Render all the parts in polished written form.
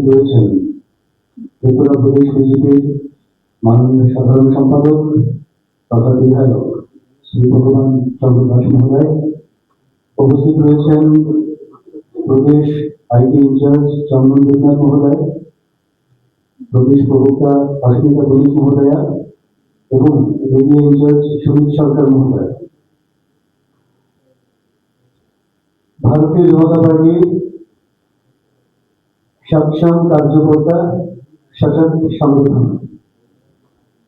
রয়েছেন ত্রিপুরা প্রদেশ বিজেপির মাননীয় সাধারণ সম্পাদক তথা বিধায়ক শ্রী ভগবান চন্দ্র দাস মহোদয়। উপস্থিত রয়েছেন প্রদেশ আইটি ইনচার্জ চন্দন দেবনাথ মহোদয়, প্রদেশ প্রবক্তা অস্মিতা পুলিশ মহোদয়া এবং মিডিয়া ইনচার্জ সুমিত সরকার মহোদয়। ভারতীয় জনতা পার্টির সক্ষম কার্যকর্তা সশক্ত সংগঠন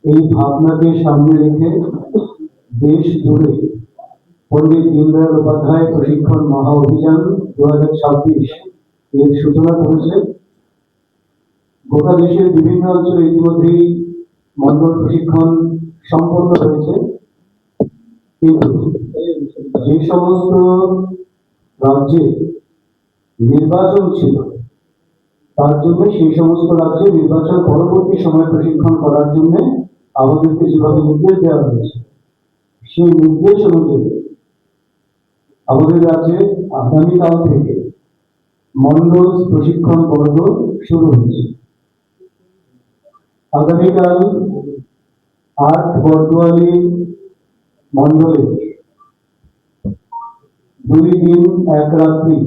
এই ভাবনাকে সামনে রেখে দেশ জুড়ে পণ্ডিত দীনদয়াল উপাধ্যায় প্রশিক্ষণ মহা অভিযান 2026 এর সূচনা করেছে। গোটা দেশের বিভিন্ন অঞ্চলে ইতিমধ্যেই মন্ডল প্রশিক্ষণ সম্পন্ন হয়েছে, কিন্তু যে সমস্ত রাজ্যে নির্বাচন ছিল তার জন্য সেই সমস্ত রাজ্যে নির্বাচন পরবর্তী সময় প্রশিক্ষণ করার জন্য আমাদেরকে যেভাবে নির্দেশ দেওয়া হয়েছে, সেই নির্দেশ অনুযায়ী আমাদের রাজ্যে আগামীকাল থেকে মন্ডল প্রশিক্ষণ পর্ব শুরু হচ্ছে। আগামীকাল 8 বর্দোয়ালি মন্ডলে 2 দিন 1 রাত্রি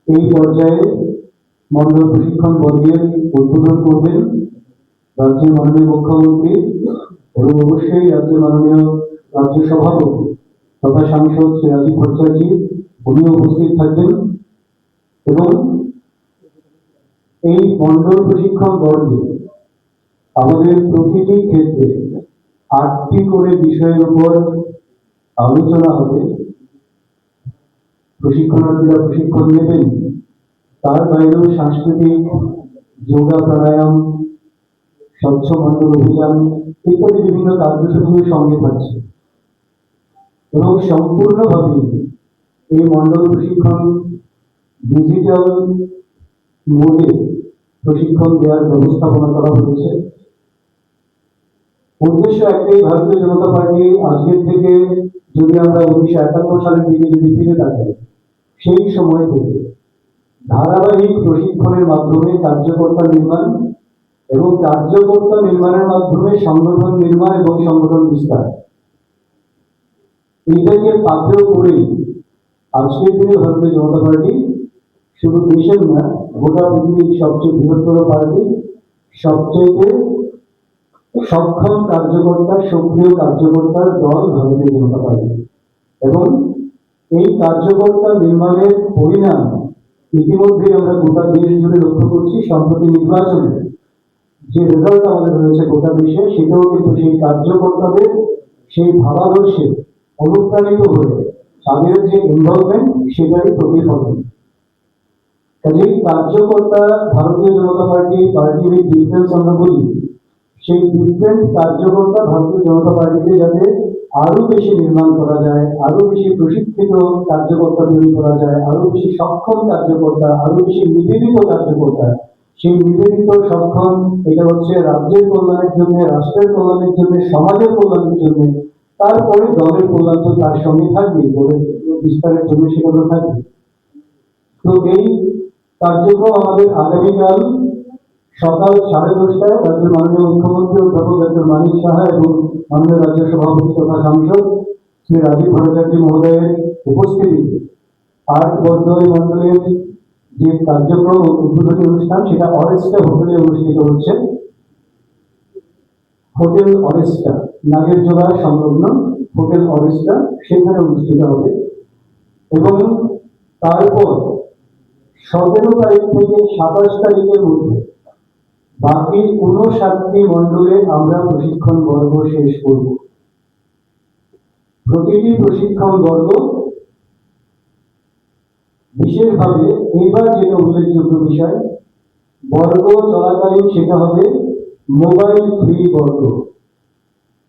এই পর্যায়ে মন্ডল প্রশিক্ষণ বর্গের উদ্বোধন করবেন রাজ্যের মাননীয় মুখ্যমন্ত্রী এবং অবশ্যই রাজ্যের মাননীয় রাজ্য সভাপতি তথা সাংসদ শ্রী রাজীব ভট্টাচার্য উনি উপস্থিত থাকবেন। এবং এই মন্ডল প্রশিক্ষণ বর্গে আমাদের প্রতিটি ক্ষেত্রে 8টি করে বিষয়ের উপর আলোচনা হবে। প্রশিক্ষণার্থীরা প্রশিক্ষণ নেবেন, তার বাইরেও সাংস্কৃতিক, যোগা, প্রাণায়াম, স্বচ্ছ মন্ডল অভিযান ইত্যাদি বিভিন্ন কার্যসূচির সঙ্গে থাকছে এবং সম্পূর্ণভাবে এই মন্ডল প্রশিক্ষণ ডিজিটাল মোডে প্রশিক্ষণ দেওয়ার ব্যবস্থাপনা করা হয়েছে। উদ্দেশ্য একটাই, ভারতীয় জনতা পার্টি আজকের থেকে যদি আমরা 1951 সালের দিকে যদি ফিরে তাকাই, সেই সময় থেকে ধারাবাহিক প্রশিক্ষণের মাধ্যমে কার্যকর্তা নির্মাণ এবং কার্যকর্তা নির্মাণের মাধ্যমে সংগঠন নির্মাণ এবং সংগঠন বিস্তার, এইটাকে পাথেয় করে আজকের দিনে ভারতীয় জনতা পার্টি শুধু দেশের না, গোটা পৃথিবীর সবচেয়ে বৃহত্তর পার্টি, সবচেয়ে সক্ষম কার্যকর্তা, সক্রিয় কার্যকর্তার দল ভারতীয় জনতা পার্টি। এবং এই কার্যকর্তা নির্মাণের পরিণাম ইতিমধ্যে আমরা গোটা দেশ জুড়ে লক্ষ্য করছি। সম্প্রতি নির্বাচনে যে রেজাল্ট আমাদের রয়েছে গোটা দেশে, সেটাও কিন্তু সেই কার্যকর্তাদের সেই ভাবাদর্শে অনুপ্রাণিত হয়ে তাদের যে ইনভলভমেন্ট সেটারই প্রতিফলন। কাজেই কার্যকর্তা ভারতীয় জনতা পার্টির ডিফারেন্স আমরা বলি, সেই ডিফারেন্ট কার্যকর্তা ভারতীয় জনতা পার্টিতে যাতে আরো বেশি নির্মাণ করা যায়, আরো বেশি প্রশিক্ষিত কার্যকর্তা তৈরি করা যায়, আরো বেশি সক্ষম কার্যকর্তা, আরো বেশি নিবেদিত কার্যকর্তা। সেই নিবেদিত সক্ষম, এটা হচ্ছে রাজ্যের কল্যাণের জন্য, রাষ্ট্রের কল্যাণের জন্য, সমাজের কল্যাণের জন্য, তারপরে দলের কল্যাণ তো তার সঙ্গে থাকবে, দলের বিস্তারের জন্য সেটা তো থাকবে। তো এই কার্যক্রম আমাদের আগামীকাল সকাল 10:30টায় রাজ্যের মাননীয় মুখ্যমন্ত্রী অধ্যাপক ডক্টর মানিক সাহা এবং মাননীয় রাজ্য সভাপতি তথা সাংসদ শ্রী রাজীব ভট্টাচার্য মহোদয়ের উপস্থিতিতে 8 বর্দোয়ালি মন্ডলের যে কার্যক্রম উদ্বোধনী অনুষ্ঠান, সেটা অরেস্টা হোটেলে অনুষ্ঠিত হচ্ছে। হোটেল অরেস্টা, নাগেরজোড়া সংলগ্ন হোটেল অরেস্টা, সেখানে অনুষ্ঠিত হবে। এবং তারপর 17 তারিখ থেকে 27 তারিখের মধ্যে বাকি 59টি মন্ডলে আমরা প্রশিক্ষণ বর্গ শেষ করব। প্রতিটি প্রশিক্ষণ বর্গ বিশেষভাবে এবার যেটা উল্লেখযোগ্য বিষয়, বর্গ চলাকালীন সেটা হবে মোবাইল ফ্রি বর্গ,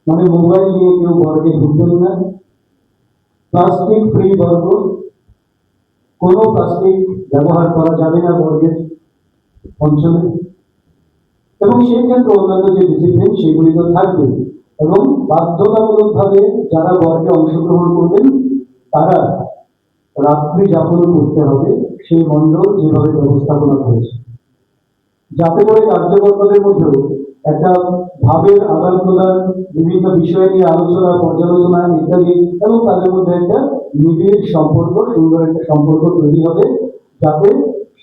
মানে মোবাইল নিয়ে কেউ বর্গে ঢুকবেন না। প্লাস্টিক ফ্রি বর্গ, কোনো প্লাস্টিক ব্যবহার করা যাবে না বর্গের অঞ্চলে। এবং সেই ক্ষেত্রে অন্যান্য যে ডিসিপ্লিন সেগুলি তো থাকবে। এবং বাধ্যতামূলকভাবে যারা বর্গে অংশগ্রহণ করবেন তারা রাত্রি যাপন করতে হবে সেই মণ্ডল যেভাবে ব্যবস্থাপনা করেছে, যাতে করে কার্যকর্তাদের মধ্যেও একটা ভাবের আদান প্রদান, বিভিন্ন বিষয় নিয়ে আলোচনা, পর্যালোচনা ইত্যাদি, এবং তাদের মধ্যে একটা নিবিড় সম্পর্ক, সুন্দর একটা সম্পর্ক তৈরি হবে, যাতে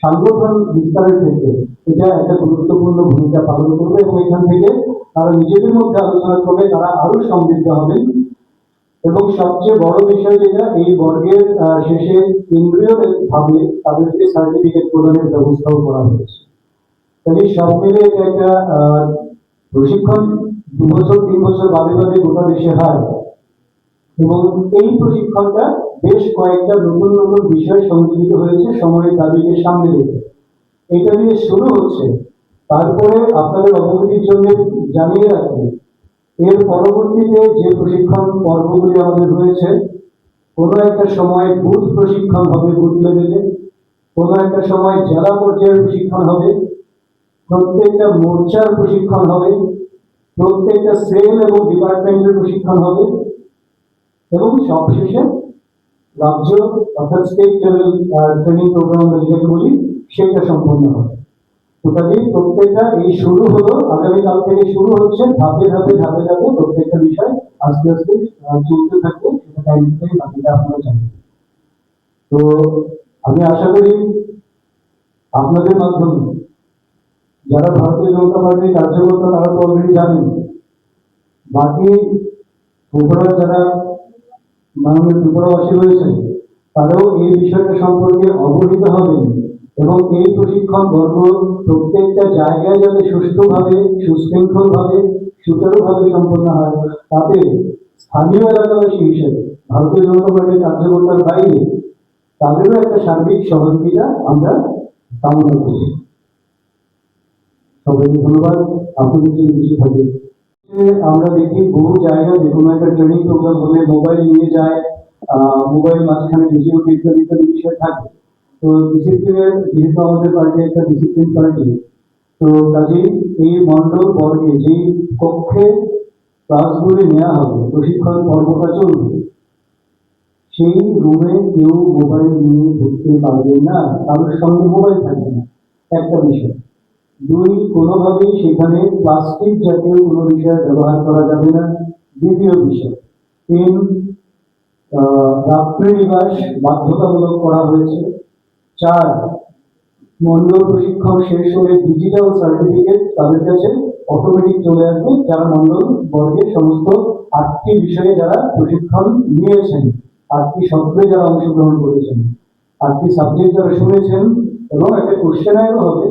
সাংগঠন বিস্তারের ক্ষেত্রে এটা একটা গুরুত্বপূর্ণ ভূমিকা পালন করবে, এবং এখান থেকে তারা নিজেদের মধ্যে আলোচনা করবে, তারা আরো সমৃদ্ধ হবেন। এবং সবচেয়ে বড় বিষয় যেটা, এই বর্গের শেষে কেন্দ্রীয় ভাবে তাদেরকে সার্টিফিকেট প্রদানের ব্যবস্থাও করা হয়েছে। তাহলে সব মিলে এটা একটা প্রশিক্ষণ 2 বছর 3 বছর বাদে বাদে গোটা দেশে হয়, এবং এই প্রশিক্ষণটা বেশ কয়েকটা নতুন নতুন বিষয় সংযোজিত হয়েছে সময়ের দাবিকে সামনে রেখে। এটা দিয়ে শুরু হচ্ছে। তারপরে আপনাদের অবগতির জন্য জানিয়ে রাখি, এর পরবর্তীতে যে প্রশিক্ষণ পর্বগুলি আমাদের রয়েছে, কোনো একটা সময় বুথ প্রশিক্ষণ হবে, বুথ লেভেলে, কোনো একটা সময় জেলা পর্যায়ের প্রশিক্ষণ হবে, প্রত্যেকটা মোর্চার প্রশিক্ষণ হবে, প্রত্যেকটা সেল এবং ডিপার্টমেন্টের প্রশিক্ষণ হবে, এবং সবশেষে রাজ্য অর্থাৎ স্টেট লেভেল ট্রেনিং প্রোগ্রাম যেটাকে বলি, সেটা সম্পন্ন হবে। তো কাজেই প্রত্যেকটা এই শুরু হলো, আগামীকাল থেকে শুরু হচ্ছে, ধাপে ধাপে ধাপে ধাপে প্রত্যেকটা বিষয় আস্তে আস্তে চলতে থাকবে, সেটা টাইম থেকে বাকিটা আপনারা জানেন। তো আমি আশা করি আপনাদের মাধ্যমে যারা ভারতীয় জনতা পার্টির কার্যকর্তা তারা তো অলরেডি জানেন, বাকি ত্রিপুরার যারা মাননীয় ত্রিপুরাবাসী রয়েছেন তারাও এই বিষয়টা সম্পর্কে অবহিত হবেন, এবং এই প্রশিক্ষণ পর্ব প্রত্যেকটা জায়গায় যাতে সুষ্ঠুভাবে, সুশৃঙ্খলভাবে, সুচারুভাবে সম্পন্ন হয়, তাতে স্থানীয় এলাকাবাসী হিসেবে ভারতীয় জনতা পার্টির কার্যকর্তার বাইরে তাদেরও একটা সার্বিক সহযোগিতা আমরা কামনা করি। সবাইকে ধন্যবাদ। আপনাদের যদি কিছু থাকে, আমরা দেখি বহু জায়গায় যে কোনো একটা ট্রেনিং প্রোগ্রাম হলে মোবাইল নিয়ে যায়, মোবাইল মাঝখানে ভিডিও ইত্যাদি ইত্যাদি বিষয় থাকে। তো ডিসিপ্লিনের, যেহেতু আমাদের পার্টি একটা ডিসিপ্লিন পার্টি, তো কাজেই এই মণ্ডল বর্গে যেই কক্ষে ক্লাসগুলি নেওয়া হবে, প্রশিক্ষণ পর্বটা চলবে, সেই রুমে কেউ মোবাইল নিয়ে ঢুকতে পারবে না, কারোর সঙ্গে মোবাইল থাকবে না, একটা বিষয়। 2, কোনোভাবেই সেখানে প্লাস্টিক জাতীয় কোনো বিষয় ব্যবহার করা যাবে না, দ্বিতীয় বিষয়। 3, রাত্রি নিবাস বাধ্যতামূলক করা হয়েছে। 4, মণ্ডল প্রশিক্ষণ শেষ হলে ডিজিটাল সার্টিফিকেট তাদের কাছে অটোমেটিক চলে আসবে, যারা মণ্ডল বর্গের সমস্ত 8টি বিষয়ে যারা প্রশিক্ষণ নিয়েছেন, 8টি সত্রে যারা অংশগ্রহণ করেছেন, 8টি সাবজেক্ট যারা শুনেছেন, এবং একটা কোশ্চেনারও হবে,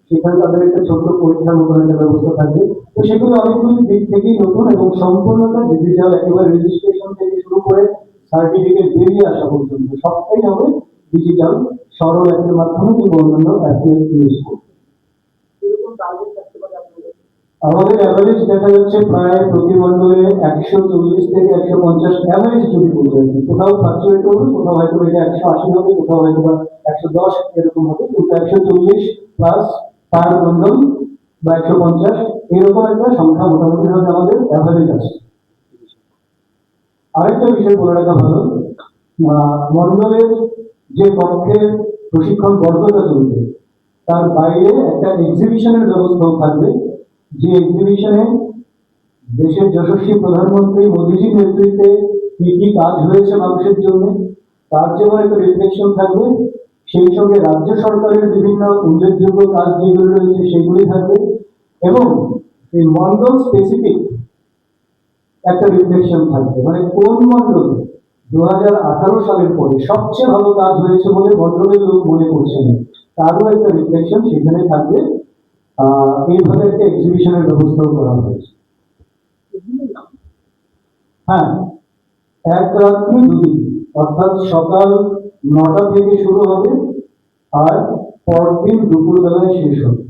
সেখানে তাদের একটা ছোট্ট পরীক্ষার মতো একটা ব্যবস্থা থাকবে। তো সেগুলো অনেকগুলো দিক থেকেই নতুন, এবং সম্পূর্ণটা ডিজিটাল, একেবারে রেজিস্ট্রেশন থেকে শুরু করে সার্টিফিকেট বেরিয়ে আসা পর্যন্ত সবটাই হবে ডিজিটাল, সরল অ্যাপের মাধ্যমে কিংবা অন্যান্য অ্যাপে ইউজ করবে। আমাদের অ্যাভারেজ দেখা যাচ্ছে প্রায় প্রতি মণ্ডলে 140 থেকে 150 অ্যাভারেজ যদি বলতে হয়, কোথাও ফ্লাকচুয়েট করবে, কোথাও হয়তো এটা 180 হবে, কোথাও হয়তো বা 110 এরকম হবে, কিন্তু 140 প্লাস পার মণ্ডল বা 150 এরকম একটা সংখ্যা মোটামুটি ভাবে আমাদের অ্যাভারেজ আছে। আরেকটা বিষয় বলে রাখা ভালো, মণ্ডলের যে কক্ষে প্রশিক্ষণ বর্গটা চলবে, তার বাইরে একটা এক্সিবিশনের ব্যবস্থাও থাকবে, যে এক্সিবিশনে দেশের যশস্বী প্রধানমন্ত্রী মোদীজির নেতৃত্বে কি কি কাজ হয়েছে মানুষের জন্য, তার যেমন একটা রিফ্লেকশন থাকবে, সেই সঙ্গে রাজ্য সরকারের বিভিন্ন উল্লেখযোগ্য কাজ যেগুলো রয়েছে সেগুলি থাকবে, এবং এই মন্ডল স্পেসিফিক একটা রিফ্লেকশন থাকবে, মানে কোন মন্ডল 2018 সালের পরে সবচেয়ে ভালো কাজ হয়েছে বলে মন্ডলের লোক মনে করছেন, তারও একটা রিফ্লেকশন সেখানে থাকবে। এইভাবে একটা এক্সিবিশনের ব্যবস্থাও করা হয়েছে। হ্যাঁ, 1 রাত্রি 2 দিন, অর্থাৎ সকাল 9টা থেকে শুরু হবে, আর পরদিন দুপুর বেলায় শেষ হবে।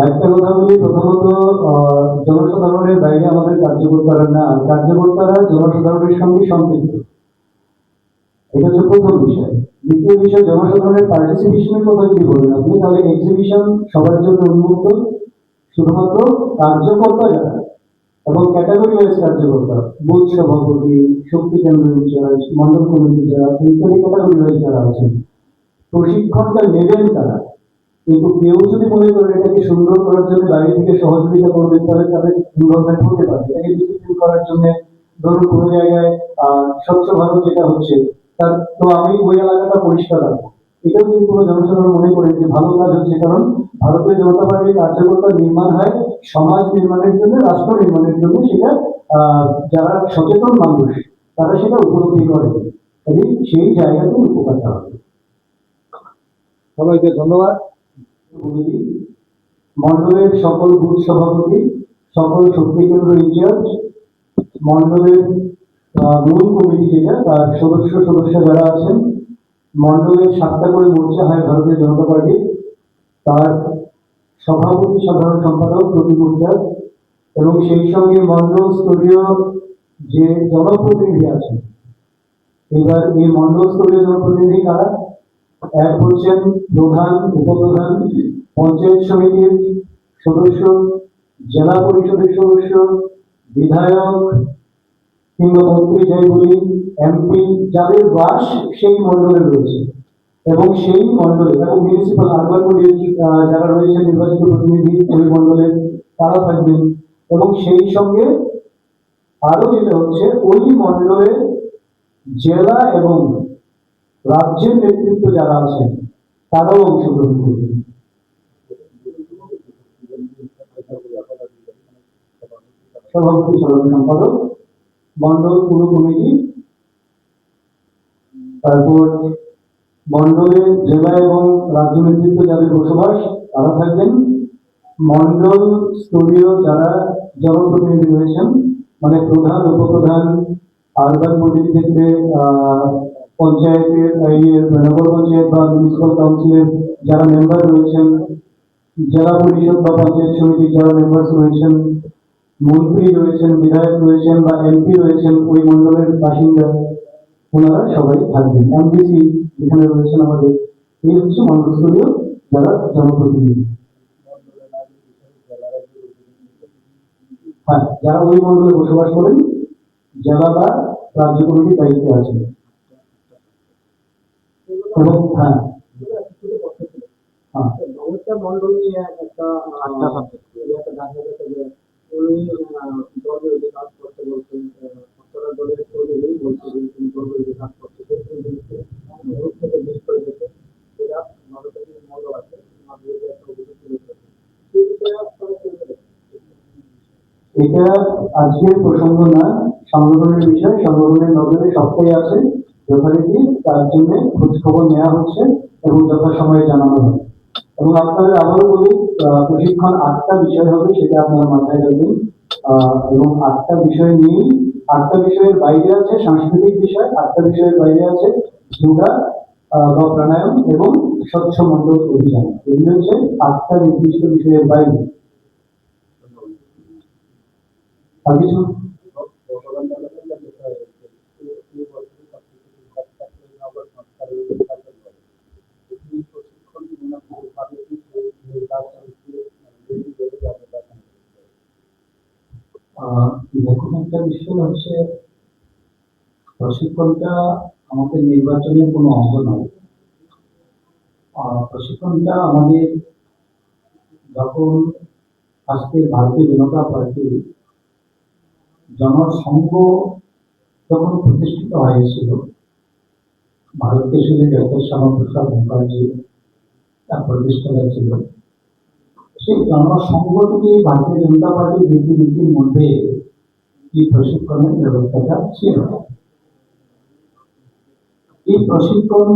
একটা কথা বলি, প্রথমত জনসাধারণের বাইরে আমাদের কার্যকর্তারা না, কার্যকর্তারা জনসাধারণের সঙ্গে সম্পৃক্ত, এটা হচ্ছে প্রথম বিষয়। দ্বিতীয় বিষয়, জনসাধারণের পার্টিসিপেশনের কথা যদি বলেন আপনি, তাহলে এক্সিবিশন সবার জন্য উন্মুক্ত। শুধুমাত্র কার্যকর্তা যারা এবং ক্যাটাগরি ওয়াইজ কার্যকর্তা, বুথ সভাপতি, শক্তি কেন্দ্র ইনচার্জ, মন্ডল কমিটি যারা ইত্যাদি ক্যাটাগরি ওয়াইজ যারা আছেন, প্রশিক্ষণটা নেবেন তারা। কিন্তু কেউ যদি মনে করেন এটাকে সুন্দর করার জন্য বাইরে থেকে সহযোগিতা করবেন, তাহলে তাদের ইনভলভমেন্ট হতে পারে। এটাকে ডিসিপ্লিন করার জন্য ধরুন কোনো জায়গায় স্বচ্ছ ভারত যেটা হচ্ছে, তার তো আমি ওই এলাকাটা পরিষ্কার রাখবো, এটাও যদি কোনো জনসাধারণ মনে করেন যে ভালো কাজ হচ্ছে, কারণ ভারতীয় জনতা পার্টির কার্যকর্তা নির্মাণ হয় সমাজ নির্মাণের জন্য, রাষ্ট্র নির্মাণের জন্য। সেটা যারা সচেতন মানুষ তারা সেটা উপলব্ধি করে, তবে সেই জায়গাতে উপকারটা হবে। সবাইকে ধন্যবাদ। মন্ডলের সকল বুথ সভাপতি, সকল শক্তি কেন্দ্র ইনচার্জ, মন্ডলের মূল কমিটি যেটা তার সদস্য যারা আছেন, মন্ডলের 7টা করে মোর্চা হয় ভারতীয় জনতা পার্টি, তার সভাপতি, সাধারণ সম্পাদক প্রতি মোর্চা, এবং সেই সঙ্গে মন্ডল স্তরীয় যে জনপ্রতিনিধি আছেন। এবার এই মন্ডল স্তরীয় জনপ্রতিনিধি কারা? এক হচ্ছেন প্রধান, উপপ্রধান, পঞ্চায়েত সমিতির সদস্য, জেলা পরিষদের সদস্য, বিধায়ক কিংবা মন্ত্রী যাই বলি, এমপি, যাদের বাস সেই মন্ডলে রয়েছে, এবং সেই মন্ডলে এবং মিউনিসিপাল আরবান বডির যারা রয়েছে নির্বাচিত প্রতিনিধি ওই মন্ডলের, তারা থাকবেন। এবং সেই সঙ্গে আরো যেটা হচ্ছে, ওই মন্ডলে জেলা এবং রাজ্যের নেতৃত্ব যারা আছেন তারাও অংশগ্রহণ করবেন। সভাপতি, সাধারণ সম্পাদক, মন্ডল পুরো কমিটি, তারপর মন্ডলের জেলা এবং রাজ্য নেতৃত্ব যাদের বসবাস তারা থাকবেন। মন্ডল স্তরীয় যারা জনপ্রতিনিধি রয়েছেন, মানে প্রধান, উপপ্রধান, আরবান বডির ক্ষেত্রে পঞ্চায়েতের, নগর পঞ্চায়েত বা মিউনিসিপাল কাউন্সিলের যারা মেম্বার রয়েছেন, জেলা পরিষদ বা পঞ্চায়েত সমিতির যারা মেম্বার রয়েছেন, মন্ত্রী রয়েছেন, বিধায়ক রয়েছেন বা এমপি রয়েছেন ওই মন্ডলের বাসিন্দা, ওনারা সবাই থাকবেন। এমডিসি যেখানে রয়েছেন আমাদের, এই হচ্ছে মন্ডলস্তরীয় যারা জনপ্রতিনিধি। হ্যাঁ, যারা ওই মন্ডলে বসবাস করেন, জেলা বা রাজ্য কমিটির দায়িত্বে আছেন। এবং হ্যাঁ, মন্ডল নিয়ে একটা দেখা গেছে যে উনি দলের কাজ করতে বলছেন, দলের কর্মীরাই বলছে যে তিনি দলের কাজ করতে গ্রুপ থেকে বের করে দিতে, সেটা ভারতের মন্ডল আছে, এটা আজকের প্রসঙ্গ না, সংগঠনের বিষয়, সংগঠনের নজরে সবটাই আছে, যথারীতি তার জন্য খোঁজ খবর নেওয়া হচ্ছে এবং যথাসময়ে জানানো হবে। এবং আপনাদের আবারও বলি, প্রশিক্ষণ 8টা বিষয় হবে, সেটা আপনারা মাথায় রাখবেন। এবং 8টা বিষয় নিয়েই, 8টা বিষয়ের বাইরে আছে সাংস্কৃতিক বিষয়, 8টা বিষয়ের বাইরে আছে যোগা বা প্রাণায়াম এবং স্বচ্ছ মন্ডল অভিযান। এগুলো হচ্ছে 8টা নির্দিষ্ট বিষয়ের বাইরে। আর কিছু দেখুন, একটা বিষয় হচ্ছে, প্রশিক্ষণটা আমাদের নির্বাচনের কোনো অঙ্গ নয়। প্রশিক্ষণটা আমাদের যখন আজকে ভারতীয় জনতা পার্টি জনসংঘ যখন প্রতিষ্ঠিত হয়েছিল, ভারতের সাথে ডক্টর শ্যামাপ্রসাদ মুখার্জি তার প্রতিষ্ঠাতা ছিল, সেই জনসংঘটি ভারতীয় জনতা পার্টির রীতিনীতির মধ্যে এই প্রশিক্ষণের ব্যবস্থাটা ছিল। এই প্রশিক্ষণ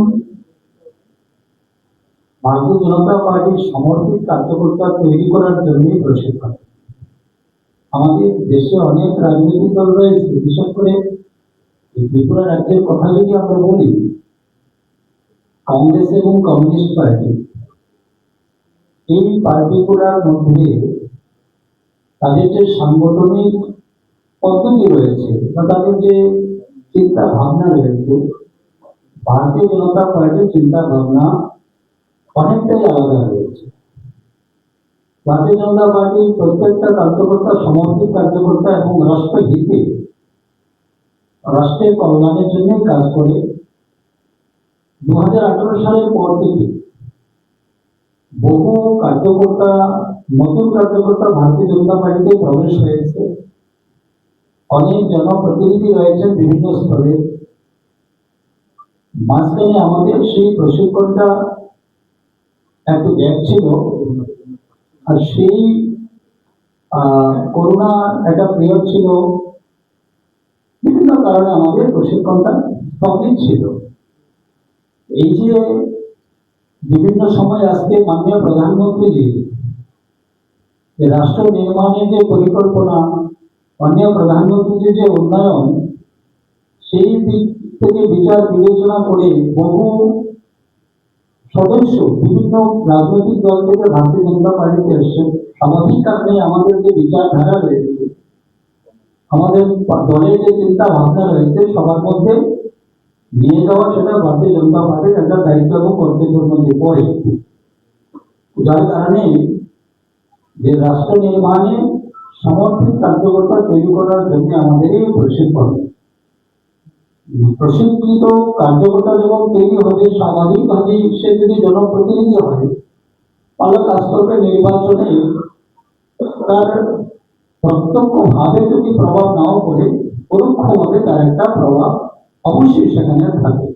ভারতীয় জনতা পার্টির সমর্থিত কার্যকর্তা তৈরি করার জন্যই প্রশিক্ষণ। আমাদের দেশে অনেক রাজনৈতিক দল রয়েছে, বিশেষ করে ত্রিপুরা রাজ্যের কথা যদি আমরা বলি, কংগ্রেস এবং কমিউনিস্ট পার্টি, এই পার্টিগুলোর মধ্যে তাদের যে সাংগঠনিক পদ্ধতি রয়েছে বা তাদের যে চিন্তা ভাবনা রয়েছে, ভারতীয় জনতা পার্টির চিন্তা ভাবনা অনেকটাই আলাদা রয়েছে। ভারতীয় জনতা পার্টির প্রত্যেকটা কার্যকর্তা সমর্থিত কার্যকর্তা এবং রাষ্ট্রহিতে রাষ্ট্রের কল্যাণের জন্য কাজ করে। 2018 সালের পর থেকে বহু কার্যকর্তা, নতুন কার্যকর্তা ভারতীয় জনতা পার্টিতে প্রবেশ হয়েছে। অনেক জনপ্রতিনিধি রয়েছেন বিভিন্ন স্তরে। মাঝখানে আমাদের সেই প্রশিক্ষণটা একটু গ্যাপ ছিল, আর সেই করোনা একটা পিরিয়ড ছিল, বিভিন্ন কারণে আমাদের প্রশিক্ষণটা স্থগিত ছিল। এই যে বিভিন্ন সময় আজকে মাননীয় প্রধানমন্ত্রীজি যে রাষ্ট্র নির্মাণের যে পরিকল্পনা, মাননীয় প্রধানমন্ত্রীজির যে উন্নয়ন, সেই দিক থেকে বিচার বিবেচনা করে বহু সদস্য বিভিন্ন রাজনৈতিক দল থেকে ভারতীয় জনতা পার্টিতে এসছে। স্বাভাবিক কারণে আমাদের যে বিচারধারা রয়েছে, আমাদের দলের যে চিন্তা ভাবনা রয়েছে, সবার মধ্যে নিয়ে যাওয়া সেটা ভারতীয় জনতা পার্টির একটা দায়িত্ব এবং কর্তব্যের মধ্যে পড়ে। যার কারণে যে রাষ্ট্র নির্মাণে সমর্থিত কার্যকর্তা তৈরি করার জন্য আমাদের এই প্রশিক্ষণ। প্রশিক্ষিত কার্যকর্তা যখন তৈরি হবে, স্বাভাবিকভাবে সে যদি জনপ্রতিনিধি হয়, তাহলে কাজ করবে নির্বাচনে তার প্রত্যক্ষভাবে যদি প্রভাব নাও পড়ে, পরোক্ষভাবে তার একটা প্রভাব অবশ্যই সেখানে থাকে।